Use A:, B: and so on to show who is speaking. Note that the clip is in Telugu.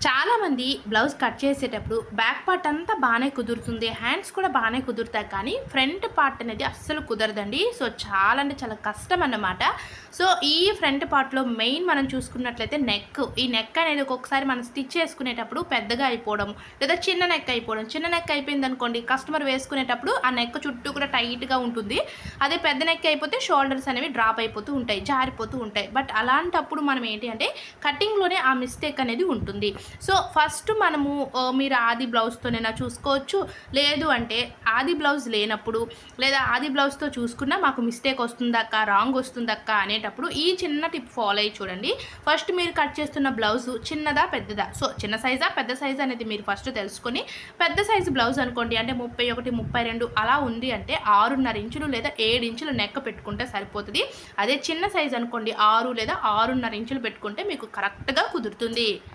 A: చాలామంది బ్లౌజ్ కట్ చేసేటప్పుడు బ్యాక్ పార్ట్ అంతా బాగానే కుదురుతుంది, హ్యాండ్స్ కూడా బాగానే కుదురుతాయి, కానీ ఫ్రంట్ పార్ట్ అనేది అస్సలు కుదరదండి. సో చాలా అంటే చాలా కష్టం అన్నమాట. సో ఈ ఫ్రంట్ పార్ట్లో మెయిన్ మనం చూసుకున్నట్లయితే నెక్. ఈ నెక్ అనేది ఒక్కొక్కసారి మనం స్టిచ్ చేసుకునేటప్పుడు పెద్దగా అయిపోవడం, లేదా చిన్న నెక్ అయిపోవడం. చిన్న నెక్ అయిపోయింది అనుకోండి, కస్టమర్ వేసుకునేటప్పుడు ఆ నెక్ చుట్టూ కూడా టైట్గా ఉంటుంది. అదే పెద్ద నెక్ అయిపోతే షోల్డర్స్ అనేవి డ్రాప్ అయిపోతూ ఉంటాయి, జారిపోతూ ఉంటాయి. బట్ అలాంటప్పుడు మనం ఏంటి అంటే కటింగ్లోనే ఆ మిస్టేక్ అనేది ఉంటుంది. సో ఫస్ట్ మనము మీరు ఆది బ్లౌజ్తోనైనా చూసుకోవచ్చు, లేదు అంటే ఆది బ్లౌజ్ లేనప్పుడు, లేదా ఆది బ్లౌజ్తో చూసుకున్నా మాకు మిస్టేక్ వస్తుందక్క, రాంగ్ వస్తుందక్క అనేటప్పుడు ఈ చిన్న టిప్ ఫాలో అయ్యి చూడండి. ఫస్ట్ మీరు కట్ చేస్తున్న బ్లౌజు చిన్నదా పెద్దదా, సో చిన్న సైజా పెద్ద సైజు అనేది మీరు ఫస్ట్ తెలుసుకొని, పెద్ద సైజు బ్లౌజ్ అనుకోండి అంటే 31, 32 అలా ఉంది అంటే 6.5 ఇంచులు లేదా 7 ఇంచులు నెక్ పెట్టుకుంటే సరిపోతుంది. అదే చిన్న సైజు అనుకోండి 6 లేదా 6.5 ఇంచులు పెట్టుకుంటే మీకు కరెక్ట్గా కుదురుతుంది.